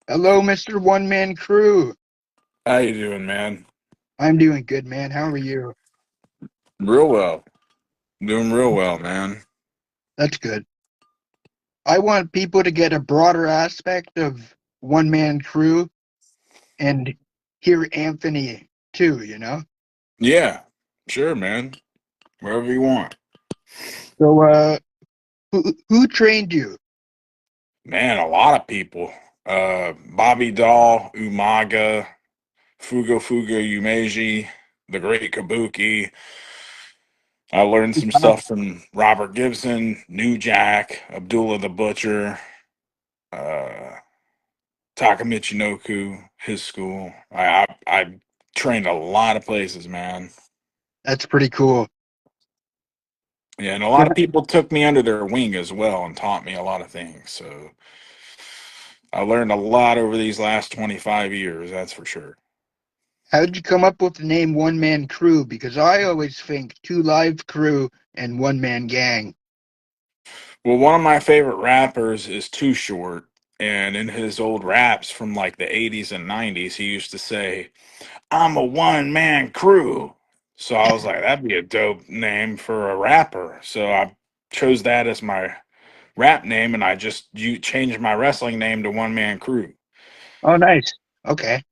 Hello, Mr. One Man Crew. How you doing, man? I'm doing good, man. How are you? Real well. Doing real well, man. That's good. I want people to get a broader aspect of One Man Crew and hear Anthony too, you know? Yeah, sure, man. Wherever you want. So, who trained you? Man, a lot of people. Bobby Dahl, Umaga, Fugo Fugo Umeji, the Great Kabuki. I learned some Wow, stuff from Robert Gibson, New Jack, Abdullah the Butcher, uh, Taka Michinoku, his school. I trained a lot of places, man. that's pretty cool. Yeah, and a lot of people took me under their wing as well and taught me a lot of things. So I learned a lot over these last 25 years, that's for sure. How'd you come up with the name One Man Crew? Because I always think two live crew and one man gang. Well, one of my favorite rappers is Too Short. And in his old raps from like the 80s and 90s, he used to say, I'm a one man crew. So I was like, that'd be a dope name for a rapper. So I chose that as my rap name and I just changed my wrestling name to One Man Crew. Oh, nice. Okay.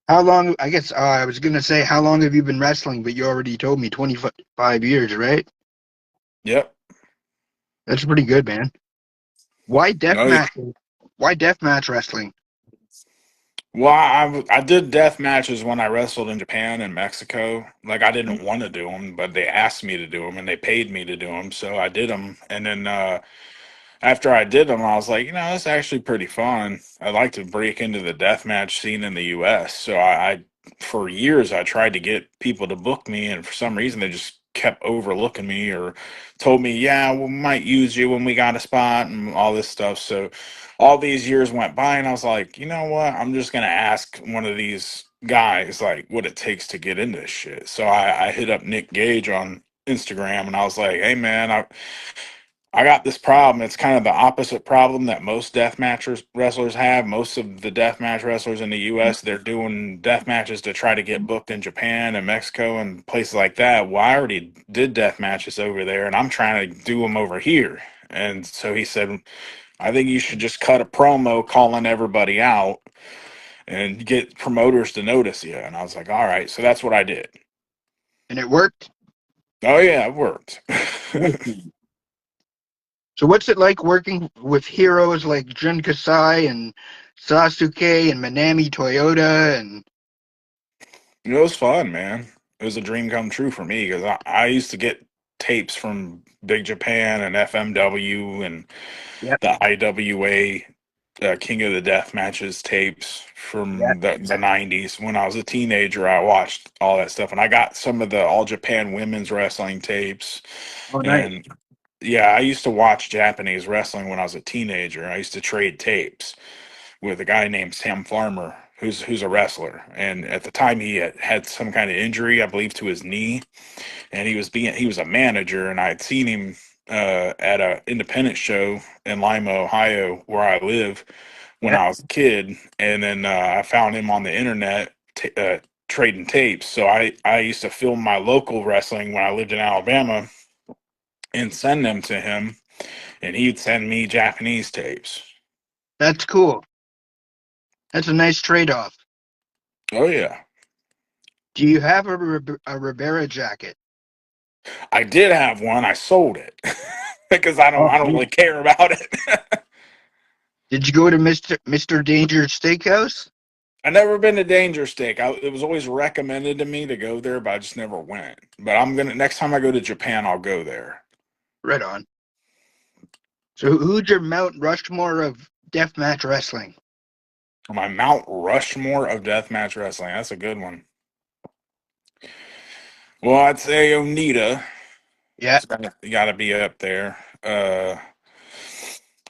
How long? I guess I was gonna say how long have you been wrestling, but you already told me 25 years, right? Yep. That's pretty good, man. Why No, deathmatch? Why deathmatch wrestling? well, I did death matches when I wrestled in Japan and Mexico. Like I didn't want to do them, but they asked me to do them and they paid me to do them, so I did them. And then after I did them, I was like, that's actually pretty fun. I'd like to break into the death match scene in the U.S. So I for years, I tried to get people to book me, and for some reason, they just kept overlooking me or told me, yeah, we might use you when we got a spot and all this stuff. So all these years went by, and I was like, you know what? I'm just gonna ask one of these guys like what it takes to get into this shit. So I hit up Nick Gage on Instagram, and I was like, hey man, I got this problem. It's kind of the opposite problem that most wrestlers have. Most of the deathmatch wrestlers in the U.S. they're doing death matches to try to get booked in Japan and Mexico and places like that. Well, I already did death matches over there, and I'm trying to do them over here. And so he said, I think you should just cut a promo calling everybody out and get promoters to notice you. And I was like, all right. So that's what I did. And it worked. Oh yeah, it worked. Nice. So what's it like working with heroes like Jun Kasai and Sasuke and Manami Toyota and It was fun, man. It was a dream come true for me because I used to get tapes from Big Japan and FMW and yep, the IWA King of the Death matches tapes yep. from the 90s. When I was a teenager, I watched all that stuff. And I got some of the All Japan women's wrestling tapes. Oh, nice. And yeah, I used to watch Japanese wrestling when I was a teenager. I used to trade tapes with a guy named Sam Farmer, who's a wrestler, and at the time he had some kind of injury, I believe, to his knee, and he was a manager, and I had seen him at a independent show in Lima, Ohio, where I live when Yep. I was a kid, and then I found him on the internet. Trading tapes, so I used to film my local wrestling when I lived in Alabama and send them to him, and he'd send me Japanese tapes. That's cool. That's a nice trade-off. Oh yeah. Do you have a Ribera jacket? I did have one. I sold it because Oh, I don't nice. really care about it. Did you go to Mr. Danger Steakhouse? I never been to Danger Steak. It was always recommended to me to go there, but I just never went. But I'm gonna next time I go to Japan, I'll go there. Right on. So who's your Mount Rushmore of deathmatch wrestling? My Mount Rushmore of deathmatch wrestling. That's a good one. Well, I'd say Onita. Yeah, Got to be up there.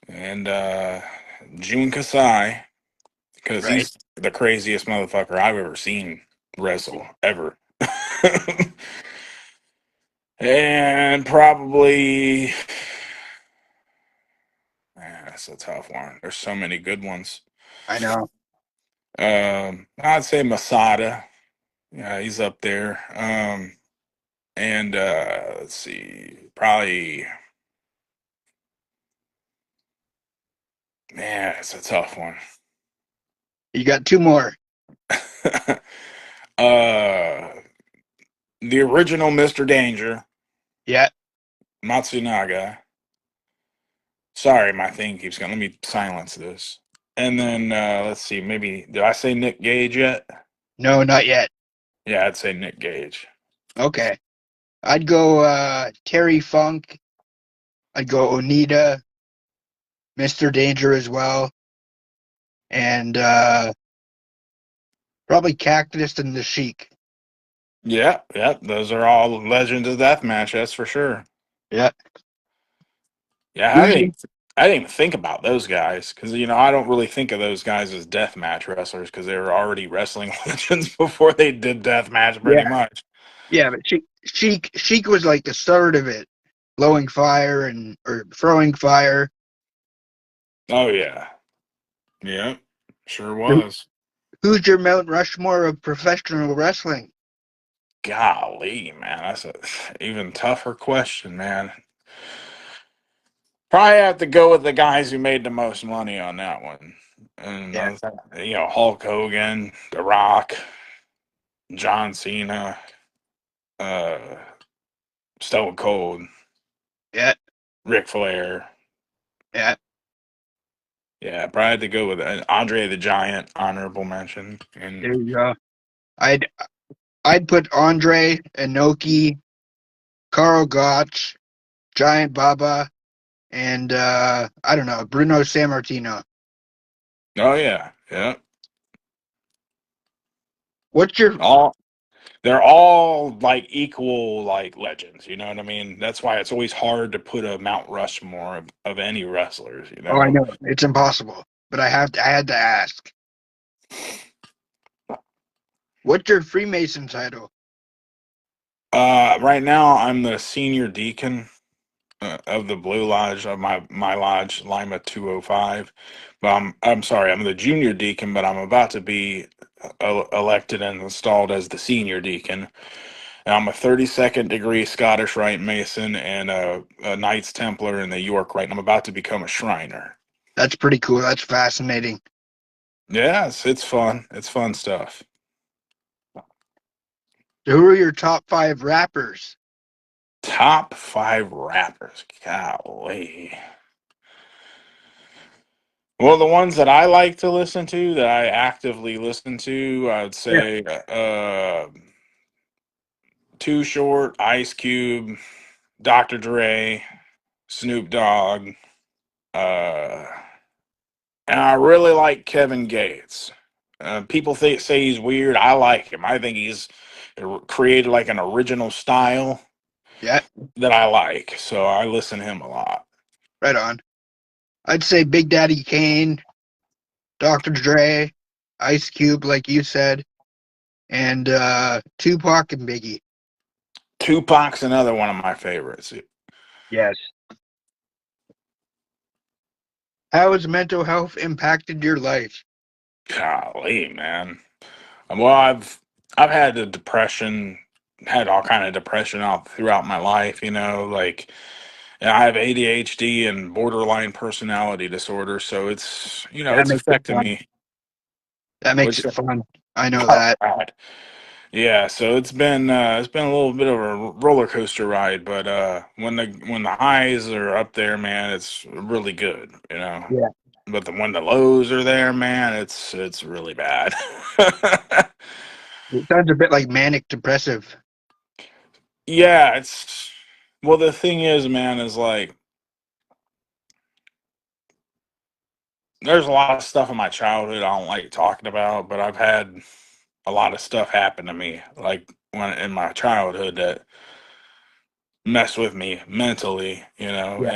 And Jun Kasai because right. he's the craziest motherfucker I've ever seen wrestle ever. And probably That's a tough one. There's so many good ones. I know. I'd say Masada. Yeah, he's up there. And let's see, probably, man, it's a tough one. You got two more. uh, the original Mr. Danger, Yeah. Matsunaga. Sorry, my thing keeps going. Let me silence this. And then let's see, maybe did I say Nick Gage yet? No, not yet. Yeah, I'd say Nick Gage. Okay. I'd go Terry Funk. I'd go Onita, Mr. Danger as well, and probably Cactus and the Sheik. Yeah, yeah, those are all legends of deathmatch. That's for sure. Yeah. Yeah, Who's your, I didn't even think about those guys because I don't really think of those guys as deathmatch wrestlers because they were already wrestling legends before they did deathmatch, pretty yeah, much. yeah, but Sheik was like the start of it, blowing fire and or throwing fire. Oh yeah, yeah, sure was. Who's your Mount Rushmore of professional wrestling? Golly, man, that's a even tougher question, man. Probably have to go with the guys who made the most money on that one, and Yeah, Hulk Hogan, The Rock, John Cena, uh, Stone Cold, yeah, Ric Flair. yeah. Yeah, probably had to go with Andre the Giant, honorable mention. There And you go. I'd I'd put Andre Inoki, Carl Gotch, Giant Baba, and I don't know, Bruno Sammartino. oh yeah, yeah, What's your all they're all like equal like legends. You know what I mean? That's why it's always hard to put a Mount Rushmore of any wrestlers. You Oh, I know. know it's impossible, but I had to ask. What's your Freemason title? Right now I'm the senior deacon of the Blue Lodge of my lodge, Lima 205. But I'm sorry, I'm the junior deacon, but I'm about to be elected and installed as the senior deacon. And I'm a 32nd degree Scottish Rite Mason and a Knights Templar in the York Rite. And I'm about to become a Shriner. That's pretty cool. That's fascinating. Yeah, it's fun. It's fun stuff. So who are your top five rappers? Top five rappers. Golly. Well, the ones that I like to listen to, that I actively listen to, I would Yeah, say Too Short, Ice Cube, Dr. Dre, Snoop Dogg, uh, and I really like Kevin Gates. People say he's weird. I like him. I think he's created like an original style yeah, that I like. So I listen to him a lot. right on. I'd say Big Daddy Kane, Dr. Dre, Ice Cube, like you said, and Tupac and Biggie. Tupac's another one of my favorites. Yes. How has mental health impacted your life? Golly, man. Well, I've had the depression, had all kind of depression out throughout my life. Like and I have ADHD and borderline personality disorder, so That it's makes it affecting fun. me. That makes Which it fun. I know oh, that. God. Yeah, so it's been a little bit of a roller coaster ride, but when the highs are up there, man, it's really good. Yeah. But when the lows are there, man, it's really bad. It sounds a bit like manic depressive. Yeah, it's well, the thing is, man, is like there's a lot of stuff in my childhood I don't like talking about, but I've had a lot of stuff happen to me, like when in my childhood that messed with me mentally, Yeah.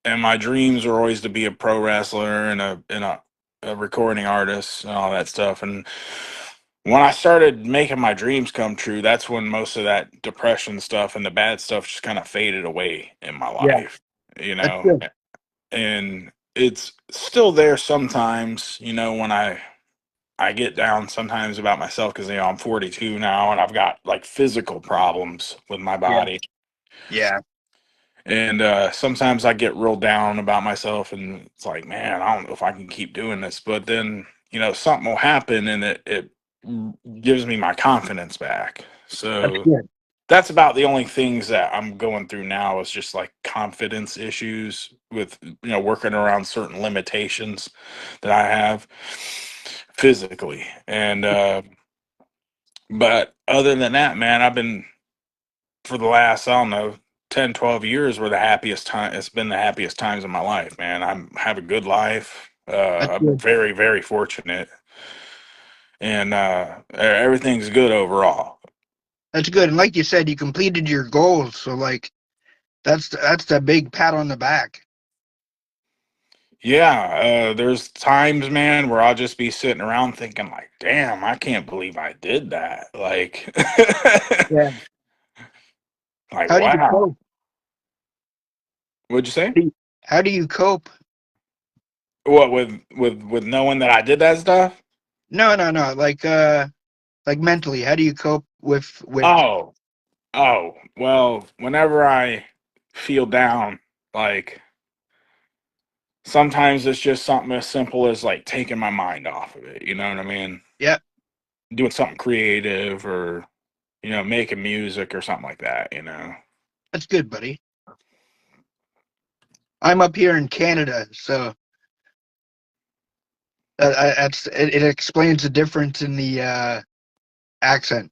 and my dreams were always to be a pro wrestler and a recording artist and all that stuff. And when I started making my dreams come true, that's when most of that depression stuff and the bad stuff just kind of faded away in my Yeah. life, you That's know. good. And it's still there sometimes, when I get down sometimes about myself because I'm 42 now and I've got like physical problems with my Yeah. body. Yeah. And sometimes I get real down about myself, and it's like, man, I don't know if I can keep doing this. But then, something will happen, and it gives me my confidence back. That's So good. that's about the only things that I'm going through now is just like confidence issues with working around certain limitations that I have physically. And but other than that, man, I've been for the last, I don't know, 10, 12 years were the happiest time. It's been the happiest times of my life, man. Have a good life. That's I'm good. very, very fortunate, and everything's good overall. That's good. And like you said, you completed your goals. So like that's the big pat on the back. Yeah, there's times, man, where I'll just be sitting around thinking, like, damn, I can't believe I did that. Like, Yeah. like, How do you wow. cope? What'd you say? How do you cope? What with knowing that I did that stuff? No, no, no. Like mentally, how do you cope with Oh, well, whenever I feel down, like sometimes it's just something as simple as like taking my mind off of it. You know what I mean? yeah, Doing something creative or, making music or something like that. that's good, buddy. I'm up here in Canada, so it explains the difference in the accent.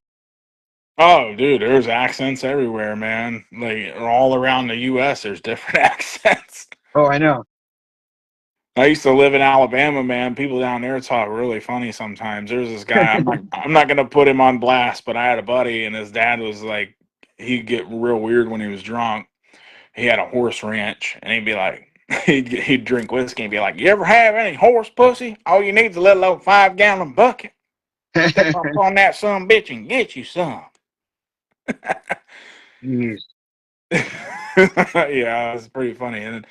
Oh, dude, there's accents everywhere, man. Like all around the US there's different accents. Oh, I know. I used to live in Alabama, man. People down there talk really funny sometimes. There's this guy, I'm not gonna put him on blast, but I had a buddy and his dad was like he'd get real weird when he was drunk. He had a horse ranch and he'd be like he'd drink whiskey and be like, "You ever have any horse pussy? All you need is a little old 5-gallon bucket. Step up on that son bitch and get you some." Jeez. Yeah, it's pretty funny. And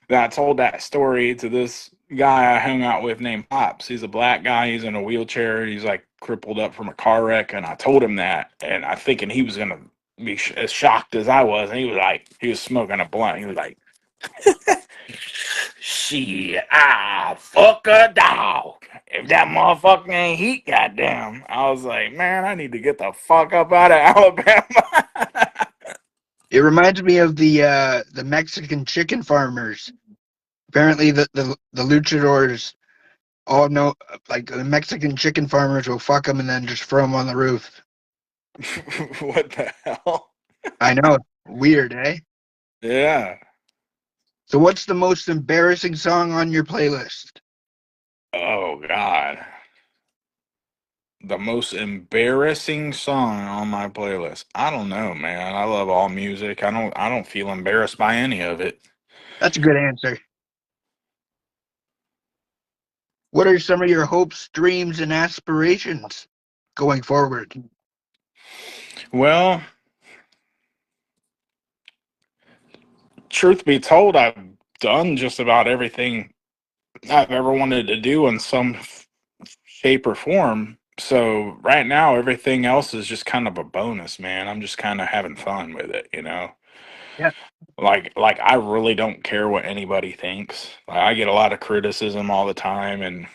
then I told that story to this guy I hung out with named Pops. He's a black guy. He's in a wheelchair. He's like crippled up from a car wreck. And I told him that, and I thinking he was gonna be as shocked as I was. And he was smoking a blunt. He was like, "Shit, I fuck a dog. If that motherfucker ain't heat, goddamn." I was like, man, I need to get the fuck up out of Alabama. It reminds me of the Mexican chicken farmers. Apparently, the luchadors all know, like the Mexican chicken farmers will fuck them and then just throw them on the roof. What the hell? I know, weird, eh? Yeah. So, what's the most embarrassing song on your playlist? Oh God. The most embarrassing song on my playlist. I don't know, man. I love all music. I don't feel embarrassed by any of it. That's a good answer. What are some of your hopes, dreams, and aspirations going forward? Well, truth be told, I've done just about everything I've ever wanted to do in some shape or form. So right now, everything else is just kind of a bonus, man. I'm just kind of having fun with it. Yeah. Like I really don't care what anybody thinks. Like, I get a lot of criticism all the time, and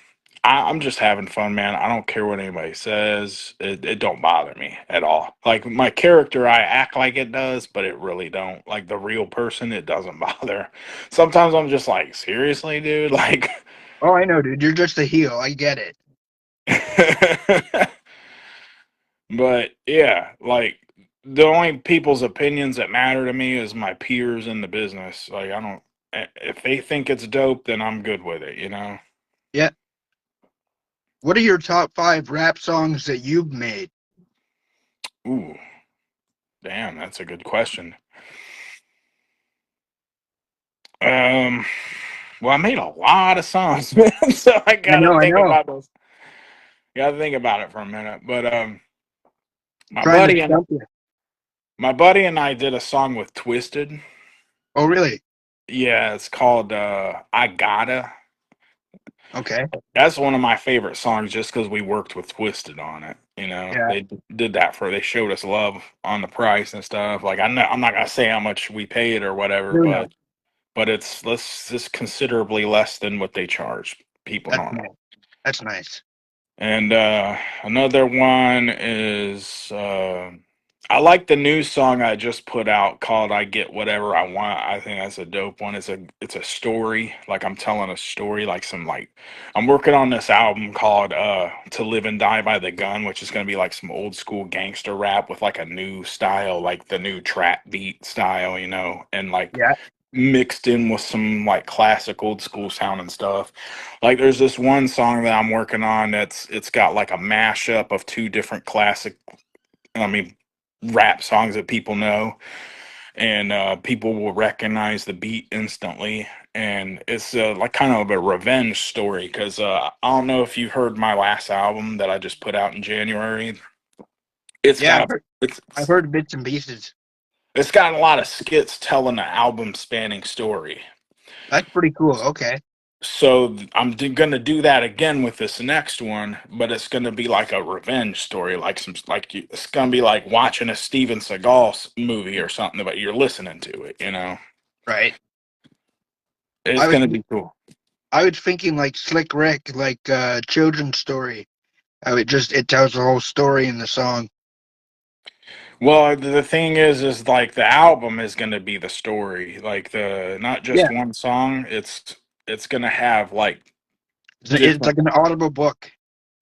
I'm just having fun, man. I don't care what anybody says. It don't bother me at all. Like my character, I act like it does, but it really don't. Like the real person, it doesn't bother. Sometimes I'm just like, seriously, dude, like. Oh, I know, dude. You're just a heel. I get it. But yeah, like the only people's opinions that matter to me is my peers in the business. Like I don't if they think it's dope, then I'm good with it. Yeah. What are your top five rap songs that you've made? Ooh, damn, that's a good question. Um, well, I made a lot of songs, man, so I I gotta know, I think know. about those. Gotta think about it for a minute. But my Trying to buddy and stump you. my buddy and I did a song with Twisted. Oh, really? Yeah, it's called I Gotta. Okay. That's one of my favorite songs just because we worked with Twisted on it. You know, Yeah. did that they showed us love on the price and stuff. Like I know I'm not gonna say how much we paid or whatever, No, no. but it's let's just considerably less than what they charge people That's nice. normal. That's nice. And another one is I like the new song I just put out called "I Get Whatever I Want." I think that's a dope one. It's a story, like I'm telling a story, like some like I'm working on this album called "To Live and Die by the Gun," which is gonna be like some old school gangster rap with like a new style, like the new trap beat style, you know, and like Yeah. mixed in with some like classic old school sounding stuff. Like there's this one song that I'm working on it's got like a mashup of two different classic I mean rap songs that people know and people will recognize the beat instantly and it's like kind of a revenge story because I don't know if you heard my last album that I just put out in January. It's Yeah. got a it's I've heard bits and pieces. it's got a lot of skits telling the album spanning story. That's pretty cool. Okay. So gonna do that again with this next one, but it's gonna be like a revenge story, like it's gonna be like watching a Steven Seagal movie or something, but you're listening to it. You know, Right. it's I was gonna be cool. I was thinking like Slick Rick, like children's story. How it tells the whole story in the song. Well, the thing is like the album is gonna be the story, like the not just Yeah. one song. It's gonna have like It's different. like an audible book.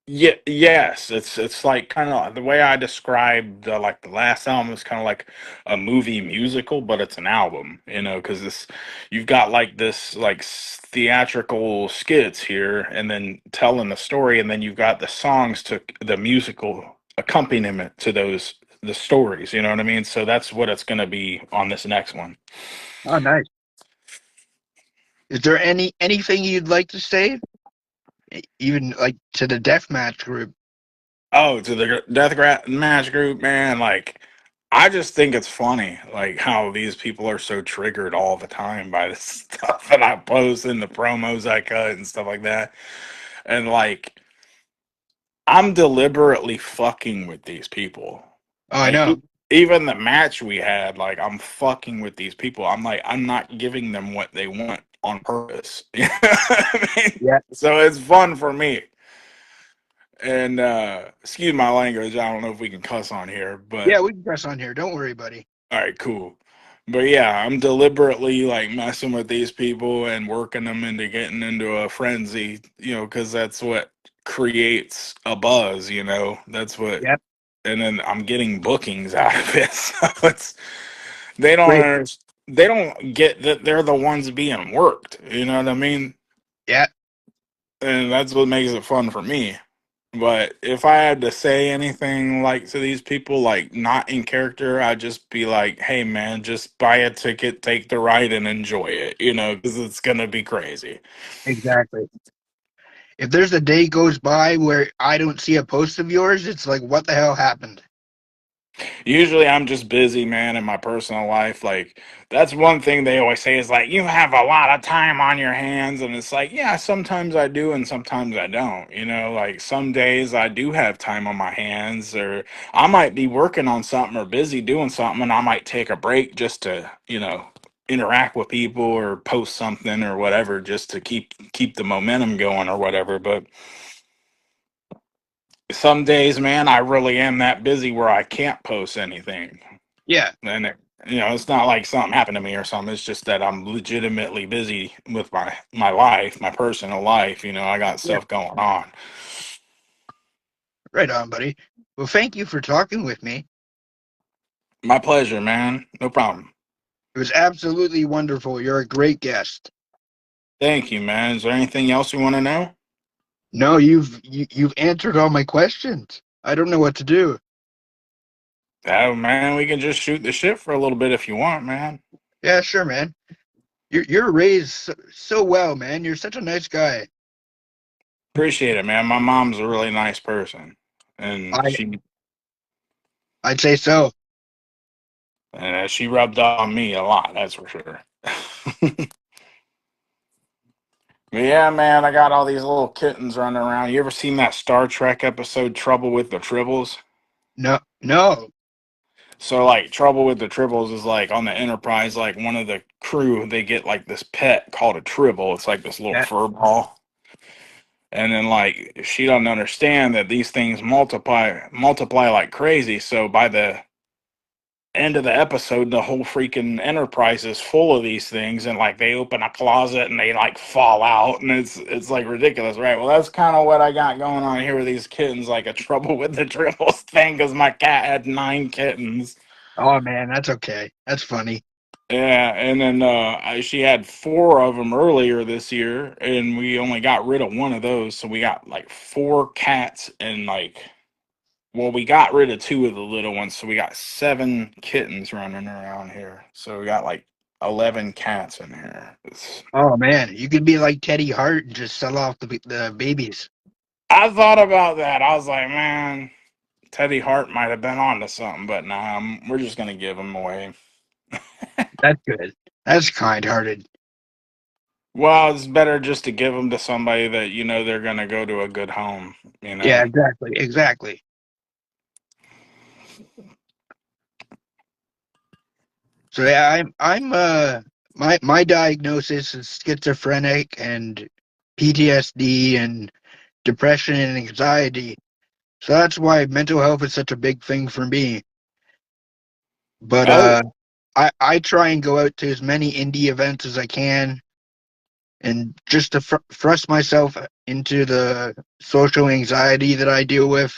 Yeah, yes, it's like kind of the way I described like the last album is kind of like a movie musical, but it's an album, you know, because this you've got like this like theatrical skits here, and then telling the story, and then you've got the songs to the musical accompaniment to those the stories, you know what I mean? So that's what it's going to be on this next one. Oh, nice. Is there anything you'd like to say, even like to the deathmatch group? Oh, to the Match group, man. Like, I just think it's funny, like how these people are so triggered all the time by this stuff that I post and the promos I cut and stuff like that. And like, I'm deliberately fucking with these people. Oh, I Like, know. even the match we had, like, I'm fucking with these people. I'm like, I'm not giving them what they want on purpose. You know what I mean? Yeah. So it's fun for me. And excuse my language. I don't know if we can cuss on here, but Yeah, we can press on here. Don't worry, buddy. all right, cool. But yeah, I'm deliberately like messing with these people and working them into getting into a frenzy, you know, because that's what creates a buzz, you know. That's what, Yep. and then I'm getting bookings out of it. So it's they don't Great. they don't get that they're the ones being worked. You know what I mean? Yeah. And that's what makes it fun for me. But if I had to say anything like to these people, like not in character, I'd just be like, hey man, just buy a ticket, take the ride, and enjoy it, you know, because it's going to be crazy. Exactly. If there's a day goes by where I don't see a post of yours, it's like, what the hell happened? Usually I'm just busy, man, in my personal life. Like, that's one thing they always say is like, you have a lot of time on your hands. And it's like, yeah, sometimes I do and sometimes I don't. You know, like some days I do have time on my hands, or I might be working on something or busy doing something, and I might take a break just to, you know, interact with people or post something or whatever just to keep the momentum going or whatever. But some days, man, I really am that busy where I can't post anything. Yeah. And you know, it's not like something happened to me or something. It's just that I'm legitimately busy with my life, my personal life. You know, I got Yeah. stuff going on. Right on, buddy. Well, thank you for talking with me. My pleasure, man. No problem. It was absolutely wonderful. You're a great guest. Thank you, man. Is there anything else you want to know? No, you've answered all my questions. I don't know what to do. Oh, man, we can just shoot the shit for a little bit if you want, man. Yeah, sure, man. You're raised so well, man. You're such a nice guy. Appreciate it, man. My mom's a really nice person, and I I'd say so. she rubbed off on me a lot. That's for sure. Yeah, man, I got all these little kittens running around. You ever seen that Star Trek episode Trouble with the Tribbles? No, no. So like Trouble with the Tribbles is like on the Enterprise, like one of the crew, they get like this pet called a Tribble. It's like this little That, fur ball. And then like she doesn't understand that these things multiply like crazy. So by the end of the episode, the whole freaking Enterprise is full of these things, and like they open a closet and they like fall out, and it's like ridiculous, right? Well, that's kind of what I got going on here with these kittens, like a Trouble with the Tribbles thing, because my cat had 9 kittens. oh man, that's okay. That's funny. Yeah, and then she had 4 of them earlier this year, and we only got rid of one of those, so we got like 4 cats and like, well, we got rid of 2 of the little ones, so we got 7 kittens running around here. So we got like 11 cats in here. Oh man, you could be like Teddy Hart and just sell off the babies. I thought about that. I was like, man, Teddy Hart might have been onto something, but nah, we're just gonna give them away. That's good. That's kind-hearted. Well, it's better just to give them to somebody that you know they're gonna go to a good home. You Yeah, know. exactly, exactly. So yeah, I'm my diagnosis is schizophrenic and PTSD and depression and anxiety. So that's why mental health is such a big thing for me. But Oh, I try and go out to as many indie events as I can, and just to thrust myself into the social anxiety that I deal with,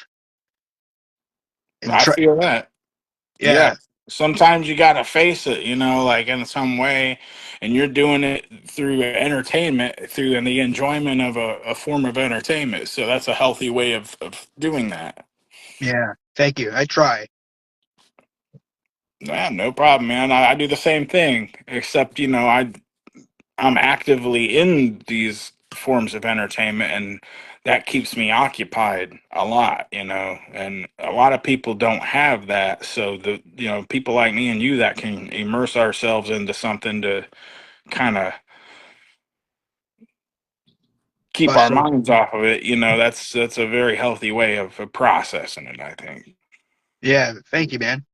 and I try. feel that. Yeah. Yeah, Sometimes you gotta face it, you know, like in some way, and you're doing it through entertainment, through the enjoyment of a form of entertainment. So that's a healthy way of doing that. yeah. Thank you. I try. Yeah, no problem, man. I do the same thing, except you know, I'm actively in these forms of entertainment, and that keeps me occupied a lot, you know. And a lot of people don't have that, so the you know people like me and you that can immerse ourselves into something to kind of keep our Bust up. minds off of it, you know, that's a very healthy way of processing it, I think. Yeah. Thank you, man.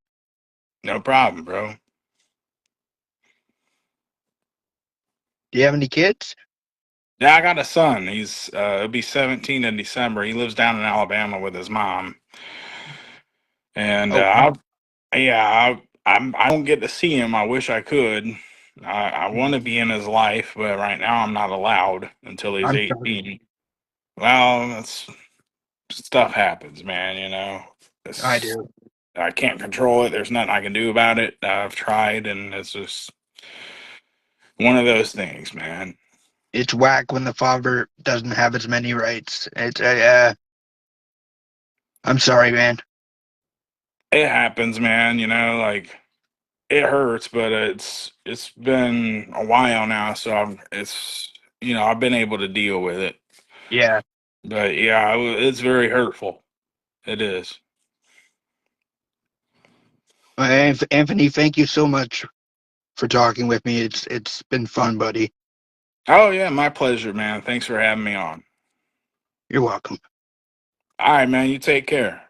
No problem, bro. Do you have any kids? Yeah, I got a son. He'll be 17 in December. He lives down in Alabama with his mom, and Oh, wow. yeah, I don't get to see him. I wish I could. I want to be in his life, but right now I'm not allowed until he's I'm sorry. 18. Well, that's stuff happens, man. You know, I it's, do. I can't control it. There's nothing I can do about it. I've tried, and it's just one of those things, man. It's whack when the father doesn't have as many rights. It's I'm sorry, man. It happens, man. You know, like it hurts, but it's been a while now, so it's you know I've been able to deal with it. Yeah. But yeah, it's very hurtful. It is. Anthony, thank you so much for talking with me. It's been fun, buddy. Oh yeah, my pleasure, man. Thanks for having me on. You're welcome. All right, man. You take care.